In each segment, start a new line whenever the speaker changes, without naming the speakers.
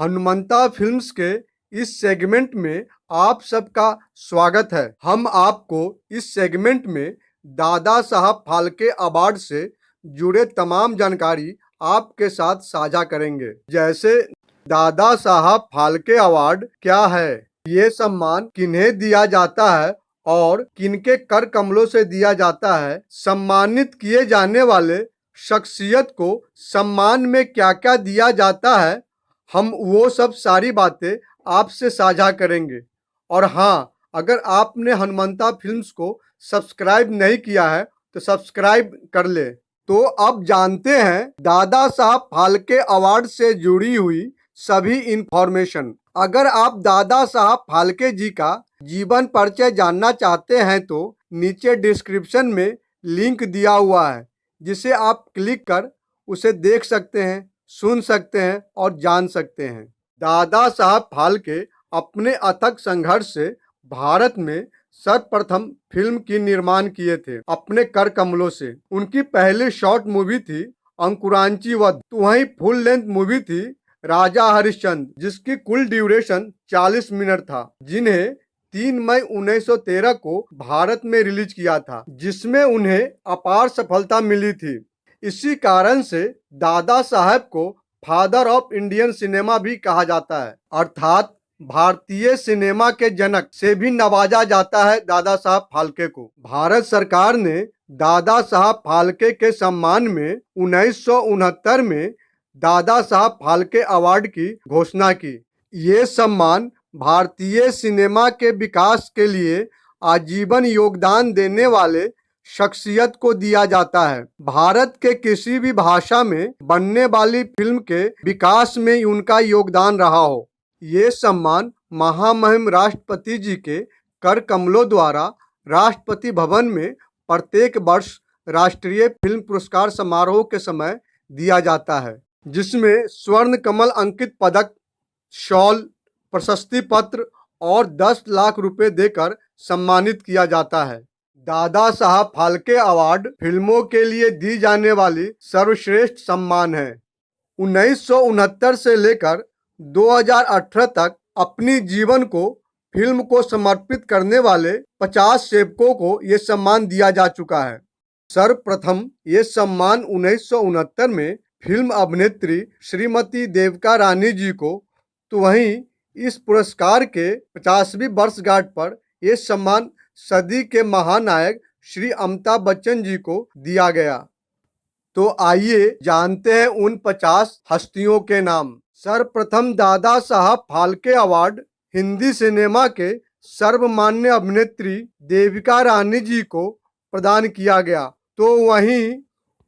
Hanumanta films के इस segment में आप सबका स्वागत है। हम आपको इस सेगमेंट में दादा साहब फाल्के अवार्ड से जुड़े तमाम जानकारी आपके साथ साझा करेंगे। जैसे दादा साहब फाल्के अवार्ड क्या है, ये सम्मान किन्हें दिया जाता है और किनके कर कमलों से दिया जाता है, सम्मानित किए जाने वाले शख्सियत को सम्मान में क्या क्या दिया जाता है, हम वो सब सारी बातें आपसे साझा करेंगे। और हाँ, अगर आपने हनुमंता फिल्म्स को सब्सक्राइब नहीं किया है तो सब्सक्राइब कर ले। तो अब जानते हैं दादा साहब फाल्के अवार्ड से जुड़ी हुई सभी इंफॉर्मेशन। अगर आप दादा साहब फाल्के जी का जीवन परिचय जानना चाहते हैं तो नीचे डिस्क्रिप्शन में लिंक दिया हुआ है, जिसे आप क्लिक कर उसे देख सकते हैं, सुन सकते हैं और जान सकते हैं। दादा साहब फाल्के अपने अथक संघर्ष से भारत में सर्वप्रथम फिल्म की निर्माण किए थे अपने कर कमलों से। उनकी पहली शॉर्ट मूवी थी अंकुरांची वध, तो वहीं फुल लेंथ मूवी थी राजा हरिश्चंद्र, जिसकी कुल ड्यूरेशन 40 मिनट था, जिन्हें 3 मई 1913 को भारत में रिलीज किया था, जिसमें उन्हें अपार सफलता मिली थी। इसी कारण से दादा साहब को फादर ऑफ इंडियन सिनेमा भी कहा जाता है, अर्थात भारतीय सिनेमा के जनक से भी नवाजा जाता है दादा साहब फाल्के को। भारत सरकार ने दादा साहब फाल्के के सम्मान में 1969 में दादा साहब फाल्के अवार्ड की घोषणा की। ये सम्मान भारतीय सिनेमा के विकास के लिए आजीवन योगदान देने वाले शख्सियत को दिया जाता है। भारत के किसी भी भाषा में बनने वाली फिल्म के विकास में उनका योगदान रहा हो। ये सम्मान महामहिम राष्ट्रपति जी के कर कमलों द्वारा राष्ट्रपति भवन में प्रत्येक वर्ष राष्ट्रीय फिल्म पुरस्कार समारोह के समय दिया जाता है, जिसमें स्वर्ण कमल अंकित पदक, शॉल, प्रशस्ति पत्र और 10 लाख रुपए देकर सम्मानित किया जाता है। दादा साहब फाल्के अवार्ड फिल्मों के लिए दी जाने वाली सर्वश्रेष्ठ सम्मान है। 1969 से लेकर 2018 तक अपनी जीवन को फिल्म को समर्पित करने वाले 50 सेवकों को ये सम्मान दिया जा चुका है। सर्वप्रथम ये सम्मान 1969 में फिल्म अभिनेत्री श्रीमती देविका रानी जी को, तो वहीं इस पुरस्कार के 50वीं वर्षगांठ पर यह सम्मान सदी के महानायक श्री अमिताभ बच्चन जी को दिया गया। तो आइए जानते हैं उन 50 हस्तियों के नाम। सर्वप्रथम दादा साहब फाल्के अवार्ड हिंदी सिनेमा के सर्वमान्य अभिनेत्री देविका रानी जी को प्रदान किया गया। तो वहीं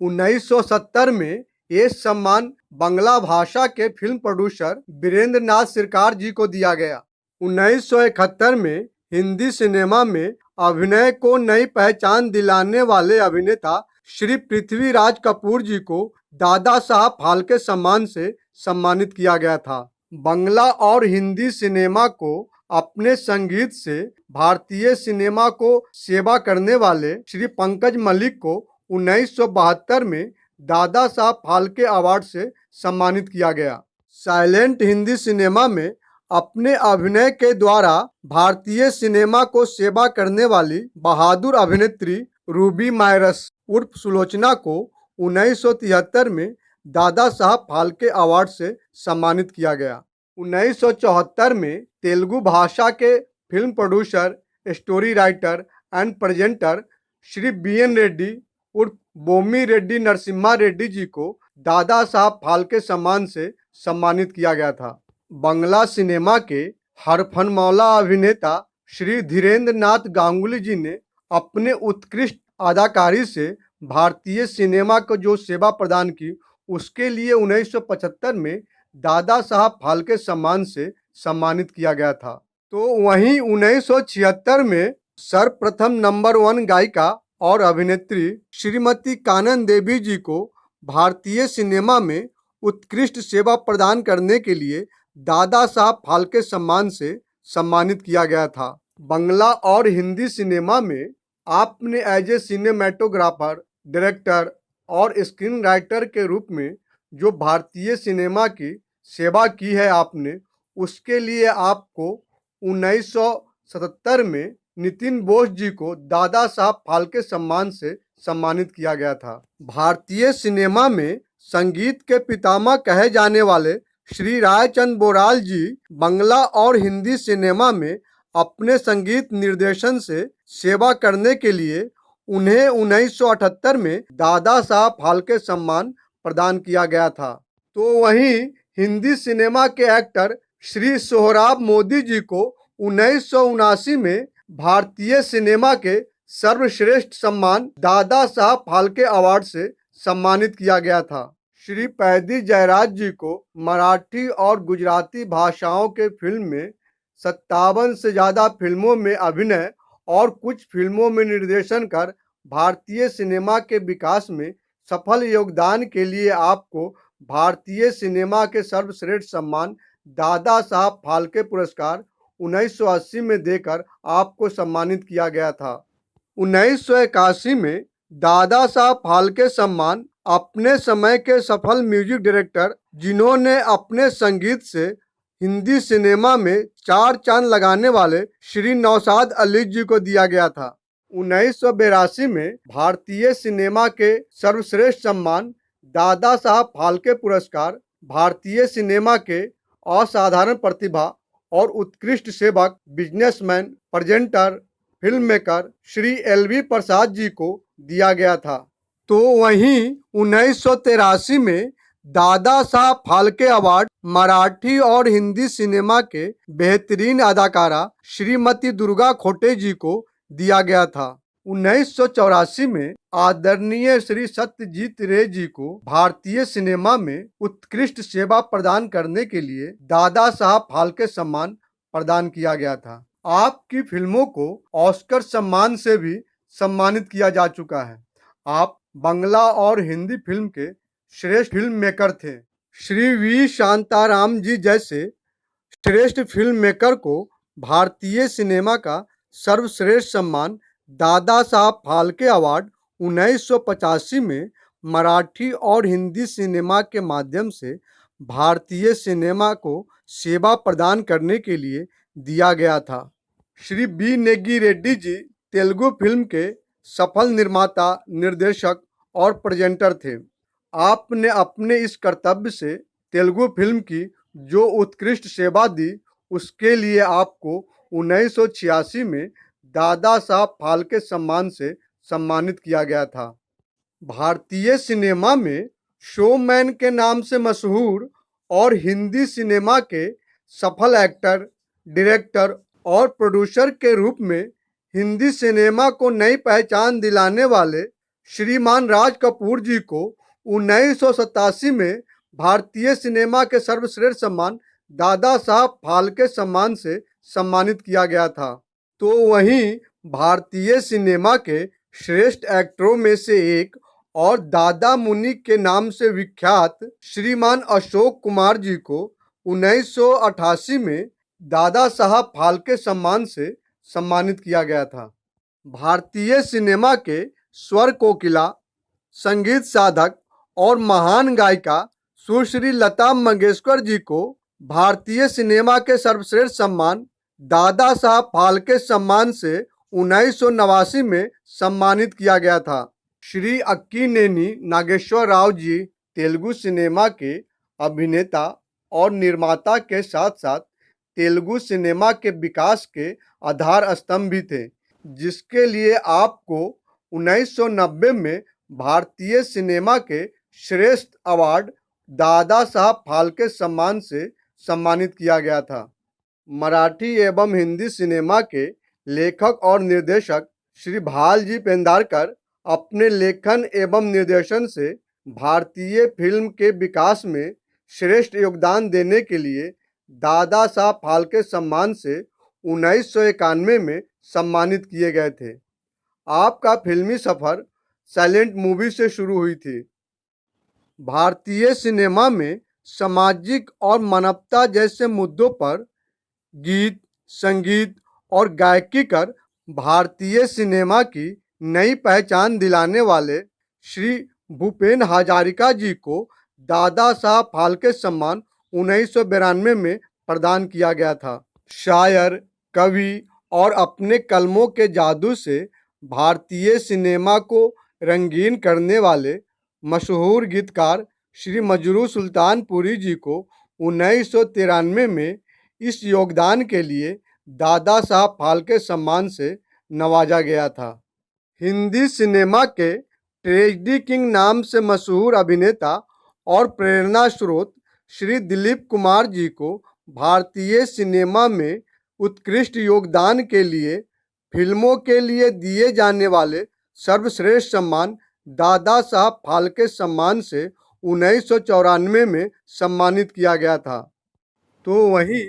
1970 में ये सम्मान बांग्ला भाषा के फिल्म प्रोड्यूसर वीरेंद्र नाथ सरकार जी को दिया गया। 1971 में हिंदी सिनेमा में अभिनय को नई पहचान दिलाने वाले अभिनेता श्री पृथ्वीराज कपूर जी को दादा साहब फाल्के सम्मान से सम्मानित किया गया था। बांग्ला और हिंदी सिनेमा को अपने संगीत से भारतीय सिनेमा को सेवा करने वाले श्री पंकज मलिक को 1972 में दादा साहब फाल्के अवार्ड से सम्मानित किया गया। साइलेंट हिंदी सिनेमा में अपने अभिनय के द्वारा भारतीय सिनेमा को सेवा करने वाली बहादुर अभिनेत्री रूबी मायरस उर्फ सुलोचना को 1973 में दादा साहब फाल्के अवार्ड से सम्मानित किया गया। 1974 में तेलुगु भाषा के film producer, story writer and presenter Shri BN Reddy उर्फ बोम्मी रेड्डी नरसिम्हा रेड्डी जी को दादा साहब फाल्के सम्मान से सम्मानित किया गया था। बांग्ला सिनेमा के हरफनमौला अभिनेता श्री धीरेन्द्र नाथ गांगुली जी ने अपने उत्कृष्ट अदाकारी से भारतीय सिनेमा को जो सेवा प्रदान की, उसके लिए 1975 में दादा साहब फाल्के सम्मान से सम्मानित किया गया था। तो वहीं 1976 में सर्वप्रथम नंबर 1 गायिका और अभिनेत्री श्रीमती कानन देवी जी को भारतीय सिनेमा में उत्कृष्ट सेवा प्रदान करने के लिए दादा साहब फाल्के सम्मान से सम्मानित किया गया था। बांग्ला और हिंदी सिनेमा में आपने एज ए सिनेमेटोग्राफर, डायरेक्टर और स्क्रीन राइटर के रूप में जो भारतीय सिनेमा की सेवा की है आपने, उसके लिए आपको 1977 में नितिन बोस जी को दादा साहब फाल्के सम्मान से सम्मानित किया गया था। भारतीय सिनेमा में संगीत के पितामह कहे जाने वाले श्री रायचंद बोराल जी बांग्ला और हिंदी सिनेमा में अपने संगीत निर्देशन से सेवा करने के लिए उन्हें 1978 में दादा साहब फाल्के सम्मान प्रदान किया गया था। तो वहीं हिंदी सिनेमा के एक्टर श्री सोहराब मोदी जी को 1979 में भारतीय सिनेमा के सर्वश्रेष्ठ सम्मान दादा साहब फाल्के अवार्ड से सम्मानित किया गया था। श्री पैदी जयराज जी को मराठी और गुजराती भाषाओं के फिल्म में 57 से ज़्यादा फिल्मों में अभिनय और कुछ फिल्मों में निर्देशन कर भारतीय सिनेमा के विकास में सफल योगदान के लिए आपको भारतीय सिनेमा के सर्वश्रेष्ठ सम्मान दादा साहब फाल्के पुरस्कार 1980 में देकर आपको सम्मानित किया गया था। 1981 में दादा साहब फाल्के सम्मान अपने समय के सफल म्यूजिक डायरेक्टर जिन्होंने अपने संगीत से हिंदी सिनेमा में चार चांद लगाने वाले श्री नौशाद अली जी को दिया गया था। 1982 में भारतीय सिनेमा के सर्वश्रेष्ठ सम्मान दादा साहब फाल्के पुरस्कार भारतीय सिनेमा के असाधारण प्रतिभा और उत्कृष्ट सेवक, businessman, presenter, film maker Shri LV Prasad ji को दिया गया था। तो वहीं 1983 में दादा साहब फाल्के अवार्ड मराठी और हिंदी सिनेमा के बेहतरीन अदाकारा श्रीमती दुर्गा खोटे जी को दिया गया था। 1984 में आदरणीय श्री सत्यजीत रे जी को भारतीय सिनेमा में उत्कृष्ट सेवा प्रदान करने के लिए दादा साहब फाल्के सम्मान प्रदान किया गया था। आपकी फिल्मों को ऑस्कर सम्मान से भी सम्मानित किया जा चुका है। आप बांग्ला और हिंदी फिल्म के श्रेष्ठ फिल्म मेकर थे। श्री V शांताराम जी जैसे श्रेष्ठ फिल्म मेकर को भारतीय सिनेमा का सर्वश्रेष्ठ सम्मान दादा साहब फाल्के अवार्ड 1985 में मराठी और हिंदी सिनेमा के माध्यम से भारतीय सिनेमा को सेवा प्रदान करने के लिए दिया गया था। श्री B नेगी रेड्डी जी तेलुगु फिल्म के सफल निर्माता, निर्देशक और प्रेजेंटर थे। आपने अपने इस कर्तव्य से तेलुगु फिल्म की जो उत्कृष्ट सेवा दी, उसके लिए आपको 1986 में दादा साहब फाल्के सम्मान से सम्मानित किया गया था। भारतीय सिनेमा में शोमैन के नाम से मशहूर और हिंदी सिनेमा के सफल एक्टर, डायरेक्टर और प्रोड्यूसर के रूप में हिंदी सिनेमा को नई पहचान दिलाने वाले श्रीमान राज कपूर जी को 1987 में भारतीय सिनेमा के सर्वश्रेष्ठ सम्मान दादा साहब फाल्के सम्मान से सम्मानित किया गया था। तो वहीं भारतीय सिनेमा के श्रेष्ठ एक्टरों में से एक और दादा मुनि के नाम से विख्यात श्रीमान अशोक कुमार जी को 1988 में दादा साहब फाल्के सम्मान से सम्मानित किया गया था। भारतीय सिनेमा के स्वर कोकिला, संगीत साधक और महान गायिका सुश्री लता मंगेशकर जी को भारतीय सिनेमा के सर्वश्रेष्ठ सम्मान दादा साहब फाल्के सम्मान से 1989 में सम्मानित किया गया था। श्री अक्कीनेनी नागेश्वर राव जी तेलुगु सिनेमा के अभिनेता और निर्माता के साथ साथ तेलुगु सिनेमा के विकास के आधार स्तंभ भी थे, जिसके लिए आपको 1990 में भारतीय सिनेमा के श्रेष्ठ अवार्ड दादा साहब फाल्के सम्मान से सम्मानित किया गया था। मराठी एवं हिंदी सिनेमा के लेखक और निर्देशक श्री भाल जी पेंदारकर अपने लेखन एवं निर्देशन से भारतीय फिल्म के विकास में श्रेष्ठ योगदान देने के लिए दादा साहब फाल्के सम्मान से 1991 में सम्मानित किए गए थे। आपका फिल्मी सफ़र साइलेंट मूवी से शुरू हुई थी। भारतीय सिनेमा में सामाजिक और मानवता जैसे मुद्दों पर गीत, संगीत और गायकी कर भारतीय सिनेमा की नई पहचान दिलाने वाले श्री भूपेन हजारिका जी को दादा साहब फाल्के सम्मान 1992 में प्रदान किया गया था। शायर, कवि और अपने कलमों के जादू से भारतीय सिनेमा को रंगीन करने वाले मशहूर गीतकार श्री मजरू सुल्तानपुरी जी को 1993 में इस योगदान के लिए दादा साहब फाल्के सम्मान से नवाजा गया था। हिंदी सिनेमा के ट्रेजेडी किंग नाम से मशहूर अभिनेता और प्रेरणा स्रोत श्री दिलीप कुमार जी को भारतीय सिनेमा में उत्कृष्ट योगदान के लिए फिल्मों के लिए दिए जाने वाले सर्वश्रेष्ठ सम्मान दादा साहब फाल्के सम्मान से 1994 में सम्मानित किया गया था। तो वहीं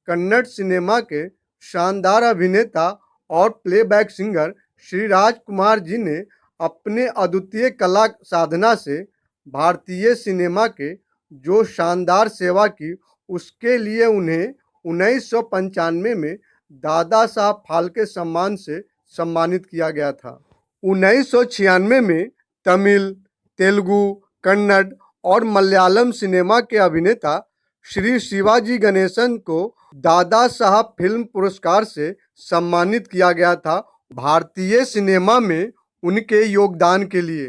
कन्नड़ सिनेमा के शानदार अभिनेता और प्लेबैक सिंगर श्री राजकुमार जी ने अपने अद्वितीय कला साधना से भारतीय सिनेमा के जो शानदार सेवा की, उसके लिए उन्हें 1995 में दादा साहब फाल्के सम्मान से सम्मानित किया गया था। 1996 में तमिल, तेलुगु, कन्नड़ और मलयालम सिनेमा के अभिनेता श्री शिवाजी गणेशन को दादा साहब फिल्म पुरस्कार से सम्मानित किया गया था भारतीय सिनेमा में उनके योगदान के लिए।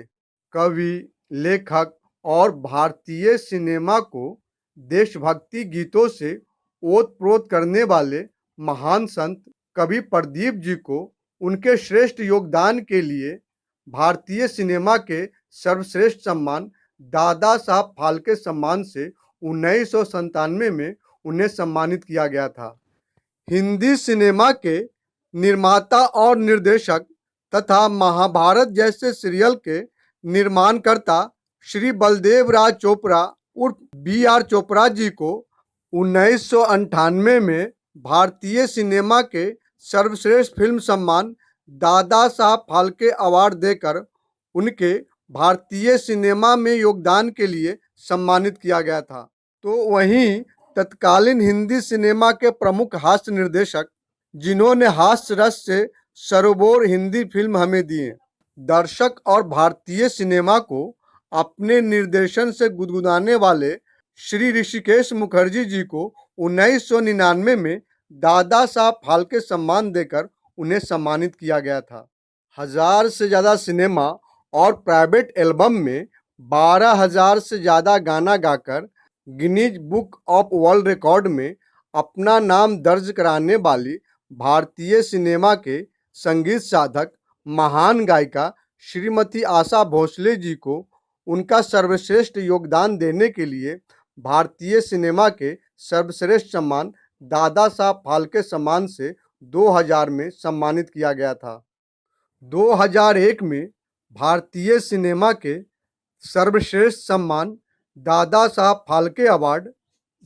कवि, लेखक और भारतीय सिनेमा को देशभक्ति गीतों से ओत-प्रोत करने वाले महान संत कवि प्रदीप जी को उनके श्रेष्ठ योगदान के लिए भारतीय सिनेमा के सर्वश्रेष्ठ सम्मान दादा साहब फाल्के सम्मान से 1997 में उन्हें सम्मानित किया गया था। हिंदी सिनेमा के निर्माता और निर्देशक तथा महाभारत जैसे सीरियल के निर्माणकर्ता श्री बलदेव राज चोपड़ा उर्फ BR चोपड़ा जी को 1998 में भारतीय सिनेमा के सर्वश्रेष्ठ फिल्म सम्मान दादा साहब फाल्के अवार्ड देकर उनके भारतीय सिनेमा में योगदान के लिए सम्मानित किया गया था। तो वहीं तत्कालीन हिंदी सिनेमा के प्रमुख हास्य निर्देशक जिन्होंने हास्य रस से सरोबोर हिंदी फिल्म हमें दिए, दर्शक और भारतीय सिनेमा को अपने निर्देशन से गुदगुदाने वाले श्री ऋषिकेश मुखर्जी जी को 1999 में दादा साहब फाल्के सम्मान देकर उन्हें सम्मानित किया गया था। 1000 से ज़्यादा सिनेमा और प्राइवेट एल्बम में 12,000 से ज़्यादा गाना गाकर Guinness book of world record में अपना नाम दर्ज कराने वाली भारतीय सिनेमा के संगीत साधक महान गायिका श्रीमती आशा भोसले जी को उनका सर्वश्रेष्ठ योगदान देने के लिए भारतीय सिनेमा के सर्वश्रेष्ठ सम्मान दादा साहब फाल्के सम्मान से 2000 में सम्मानित किया गया था। 2001 में भारतीय सिनेमा के सर्वश्रेष्ठ सम्मान दादा साहब फाल्के अवार्ड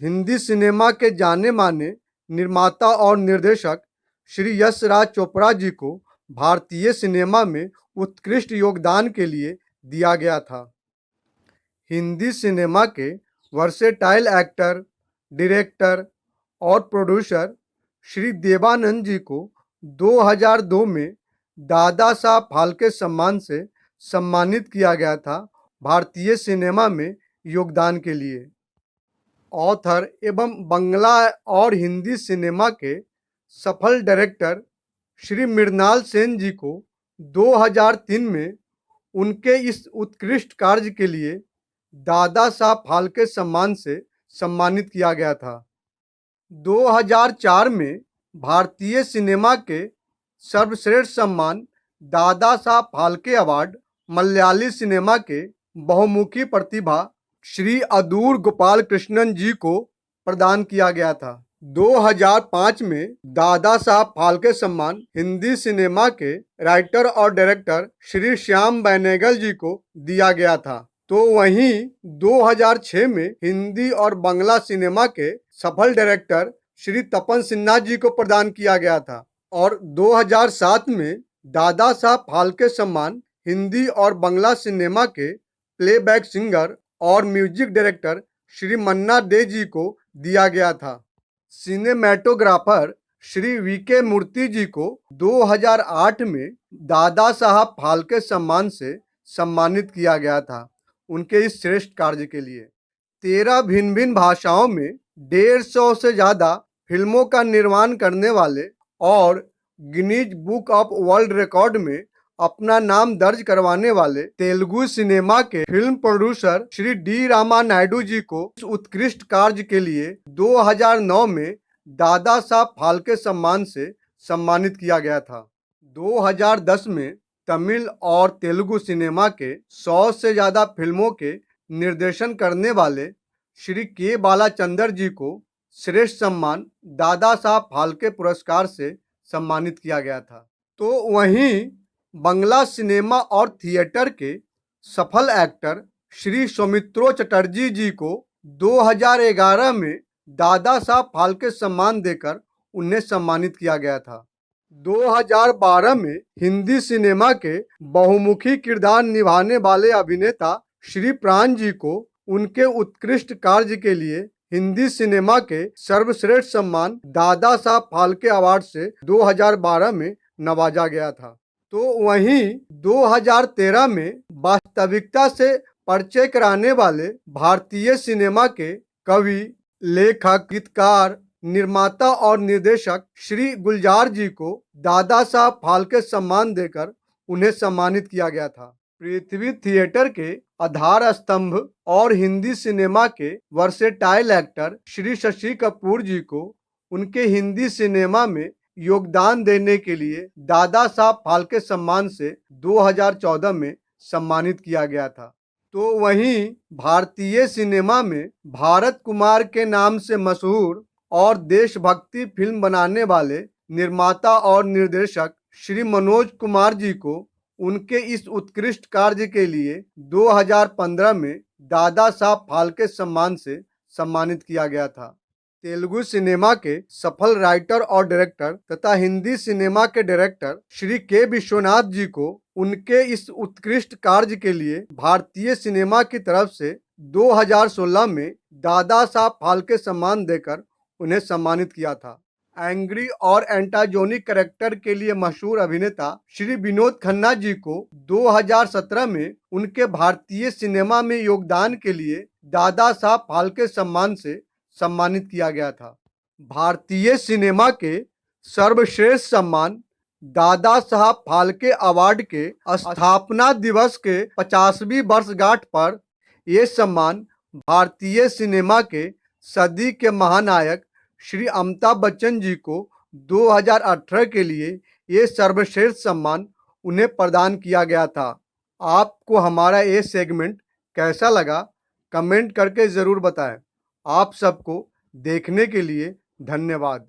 हिंदी सिनेमा के जाने माने निर्माता और निर्देशक श्री यश राज चोपड़ा जी को भारतीय सिनेमा में उत्कृष्ट योगदान के लिए दिया गया था। हिंदी सिनेमा के वर्सेटाइल एक्टर, डायरेक्टर और प्रोड्यूसर श्री देवानंद जी को 2002 में दादा साहब फाल्के सम्मान से सम्मानित किया गया था भारतीय सिनेमा में योगदान के लिए। ऑथर एवं बंगला और हिंदी सिनेमा के सफल डायरेक्टर श्री मृणाल सेन जी को 2003 में उनके इस उत्कृष्ट कार्य के लिए दादा साहब फाल्के सम्मान से सम्मानित किया गया था। 2004 में भारतीय सिनेमा के सर्वश्रेष्ठ सम्मान दादा साहब फाल्के अवार्ड मलयाली सिनेमा के बहुमुखी प्रतिभा श्री अदूर गोपाल कृष्णन जी को प्रदान किया गया था। 2005 में दादा साहब फाल्के सम्मान हिंदी सिनेमा के राइटर और डायरेक्टर श्री श्याम बेनेगल जी को दिया गया था। तो वहीं 2006 में हिंदी और बांग्ला सिनेमा के सफल डायरेक्टर श्री तपन सिन्हा जी को प्रदान किया गया था और 2007 में दादा साहब फाल्के सम्मान हिंदी और बांग्ला सिनेमा के प्लेबैक सिंगर और म्यूजिक डायरेक्टर श्री मन्ना डे जी को दिया गया था। सिनेमेटोग्राफर श्री VK मूर्ति जी को 2008 में दादा साहब फाल्के सम्मान से सम्मानित किया गया था उनके इस श्रेष्ठ कार्य के लिए। 13 भिन्न भिन्न भाषाओं में 150 से ज़्यादा फिल्मों का निर्माण करने वाले और Guinness book of world record में अपना नाम दर्ज करवाने वाले तेलुगु सिनेमा के film producer Shri D Rama Naidu ji को इस उत्कृष्ट कार्य के लिए 2009 में दादा साहब फाल्के सम्मान से सम्मानित किया गया था। 2010 में तमिल और तेलुगु सिनेमा के 100 से ज़्यादा फिल्मों के निर्देशन करने वाले श्री के बालाचंदर जी को श्रेष्ठ सम्मान दादा साहब फाल्के पुरस्कार से सम्मानित किया गया था। तो वहीं बंगला सिनेमा और थिएटर के सफल एक्टर श्री सौमित्रो चटर्जी जी को 2011 में दादा साहब फाल्के सम्मान देकर उन्हें सम्मानित किया गया था। 2012 में हिंदी सिनेमा के बहुमुखी किरदार निभाने वाले अभिनेता श्री प्राण जी को उनके उत्कृष्ट कार्य के लिए हिंदी सिनेमा के सर्वश्रेष्ठ सम्मान दादा साहब फाल्के अवार्ड से 2012 में नवाजा गया था। तो वहीं 2013 में वास्तविकता से परिचय कराने वाले भारतीय सिनेमा के कवि, लेखक, गीतकार, निर्माता और निर्देशक श्री गुलजार जी को दादा साहब फाल्के सम्मान देकर उन्हें सम्मानित किया गया था। पृथ्वी थिएटर के आधार स्तंभ और हिंदी सिनेमा के वर्सेटाइल एक्टर श्री शशि कपूर जी को उनके हिंदी सिनेमा में योगदान देने के लिए दादा साहब फाल्के सम्मान से 2014 में सम्मानित किया गया था। तो वहीं भारतीय सिनेमा में भारत कुमार के नाम से मशहूर और देशभक्ति फिल्म बनाने वाले निर्माता और निर्देशक श्री मनोज कुमार जी को उनके इस उत्कृष्ट कार्य के लिए 2015 में दादा साहब फाल्के सम्मान से सम्मानित किया गया था। तेलुगु सिनेमा के सफल राइटर और डायरेक्टर तथा हिंदी सिनेमा के डायरेक्टर श्री के विश्वनाथ जी को उनके इस उत्कृष्ट कार्य के लिए भारतीय सिनेमा की तरफ से 2016 में दादा साहब फाल्के सम्मान देकर उन्हें सम्मानित किया था। एंग्री और एंटागोनिक कैरेक्टर के लिए मशहूर अभिनेता श्री विनोद खन्ना जी को 2017 में उनके भारतीय सिनेमा में योगदान के लिए दादा साहब फाल्के सम्मान से सम्मानित किया गया था। भारतीय सिनेमा के सर्वश्रेष्ठ सम्मान दादा साहब फाल्के अवार्ड के स्थापना दिवस के 50वीं वर्षगांठ पर ये सम्मान भारतीय सिनेमा के सदी के महानायक श्री अमिताभ बच्चन जी को 2018 के लिए ये सर्वश्रेष्ठ सम्मान उन्हें प्रदान किया गया था। आपको हमारा ये सेगमेंट कैसा लगा कमेंट करके ज़रूर बताएं। आप सबको देखने के लिए धन्यवाद।